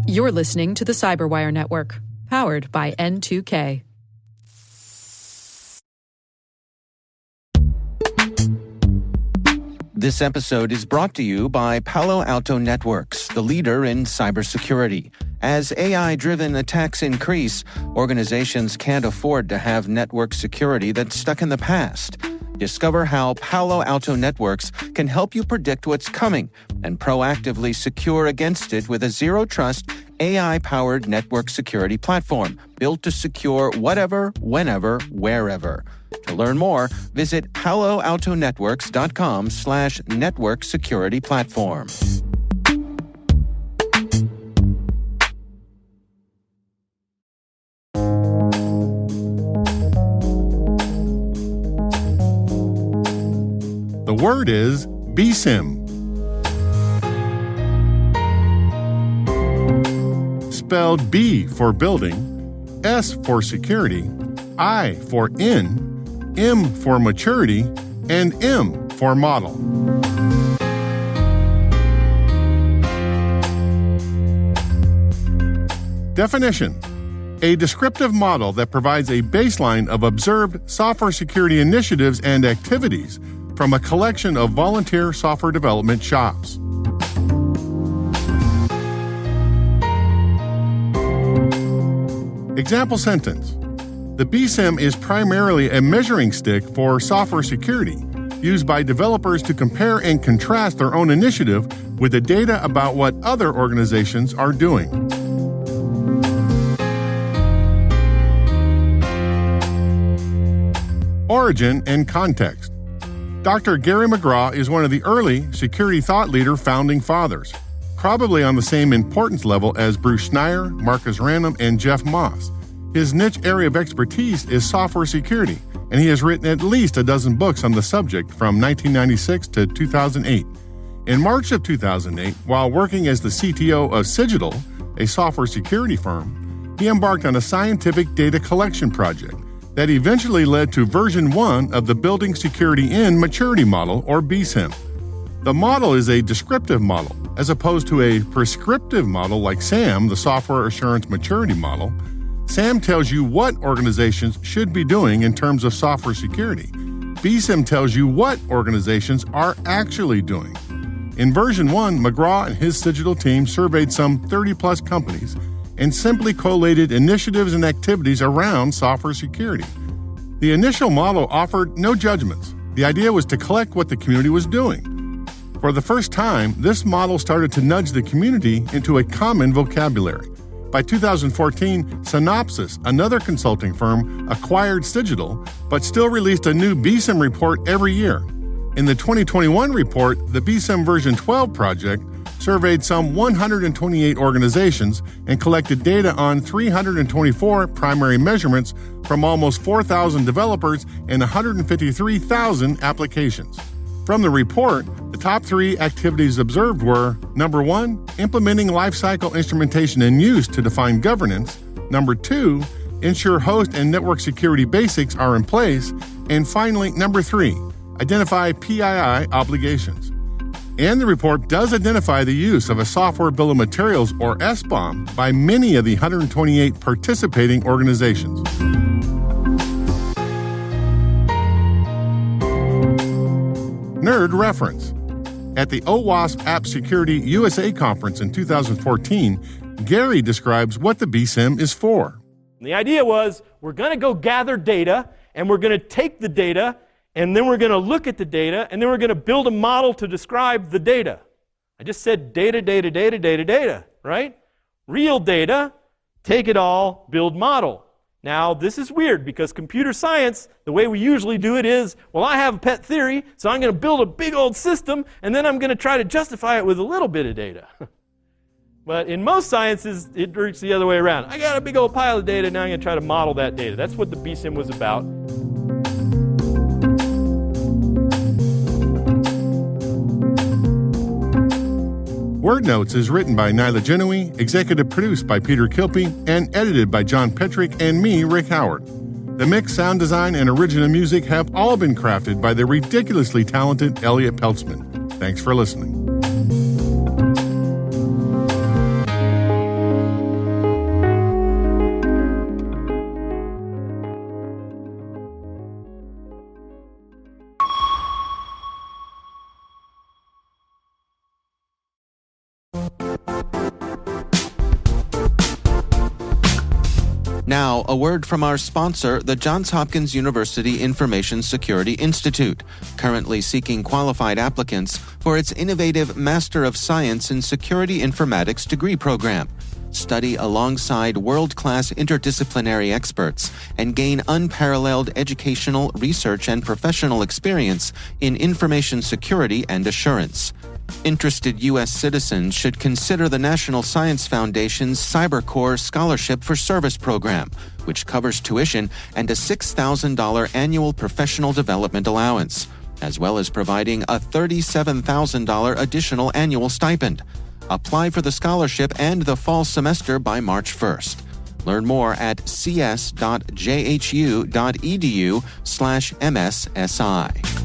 You're listening to the Cyberwire Network, powered by N2K. This episode is brought to you by Palo Alto Networks, the leader in cybersecurity. As AI-driven attacks increase, organizations can't afford to have network security that's stuck in the past. Discover how Palo Alto Networks can help you predict what's coming and proactively secure against it with a zero-trust, AI-powered network security platform built to secure whatever, whenever, wherever. To learn more, visit paloaltonetworks.com/network security platform. The word is BSIMM. Spelled B for building, S for security, I for in, M for maturity, and M for model. Definition: a descriptive model that provides a baseline of observed software security initiatives and activities from a collection of volunteer software development shops. Example sentence: the BSIMM is primarily a measuring stick for software security, used by developers to compare and contrast their own initiative with the data about what other organizations are doing. Origin and context. Dr. Gary McGraw is one of the early security thought leader founding fathers, probably on the same importance level as Bruce Schneier, Marcus Random, and Jeff Moss. His niche area of expertise is software security, and he has written at least a dozen books on the subject from 1996 to 2008. In March of 2008, while working as the CTO of Cigital, a software security firm, he embarked on a scientific data collection project that eventually led to version 1 of the Building Security In Maturity Model, or BSIMM. The model is a descriptive model, as opposed to a prescriptive model like SAMM, the Software Assurance Maturity Model. SAMM tells you what organizations should be doing in terms of software security. BSIMM tells you what organizations are actually doing. In version 1, McGraw and his Cigital team surveyed some 30-plus companies and simply collated initiatives and activities around software security. The initial model offered no judgments. The idea was to collect what the community was doing. For the first time, this model started to nudge the community into a common vocabulary. By 2014, Synopsys, another consulting firm, acquired Cigital, but still released a new BSIMM report every year. In the 2021 report, the BSIMM version 12 project surveyed some 128 organizations and collected data on 324 primary measurements from almost 4,000 developers and 153,000 applications. From the report, the top 3 activities observed were: number 1, implementing lifecycle instrumentation and use to define governance; number 2, ensure host and network security basics are in place; and finally, number 3, identify PII obligations. And the report does identify the use of a software bill of materials, or SBOM, by many of the 128 participating organizations. Nerd reference. At the OWASP App Security USA conference in 2014, Gary describes what the BSIMM is for. The idea was, we're going to go gather data, and we're going to take the data, and then we're going to look at the data, and then we're going to build a model to describe the data. I just said data, data, data, data, data, right? Real data, take it all, build model. Now, this is weird because computer science, the way we usually do it is, well, I have a pet theory, so I'm going to build a big old system, and then I'm going to try to justify it with a little bit of data. But in most sciences, it works the other way around. I got a big old pile of data, now I'm going to try to model that data. That's what the BSIMM was about. Word Notes is written by Nyla Genoe, executive produced by Peter Kilpie, and edited by John Petrick and me, Rick Howard. The mix, sound design, and original music have all been crafted by the ridiculously talented Elliot Peltzman. Thanks for listening. Now, a word from our sponsor, the Johns Hopkins University Information Security Institute, currently seeking qualified applicants for its innovative Master of Science in Security Informatics degree program. Study alongside world-class interdisciplinary experts and gain unparalleled educational, research, and professional experience in information security and assurance. Interested U.S. citizens should consider the National Science Foundation's CyberCore Scholarship for Service program, which covers tuition and a $6,000 annual professional development allowance, as well as providing a $37,000 additional annual stipend. Apply for the scholarship and the fall semester by March 1st. Learn more at cs.jhu.edu/MSSI.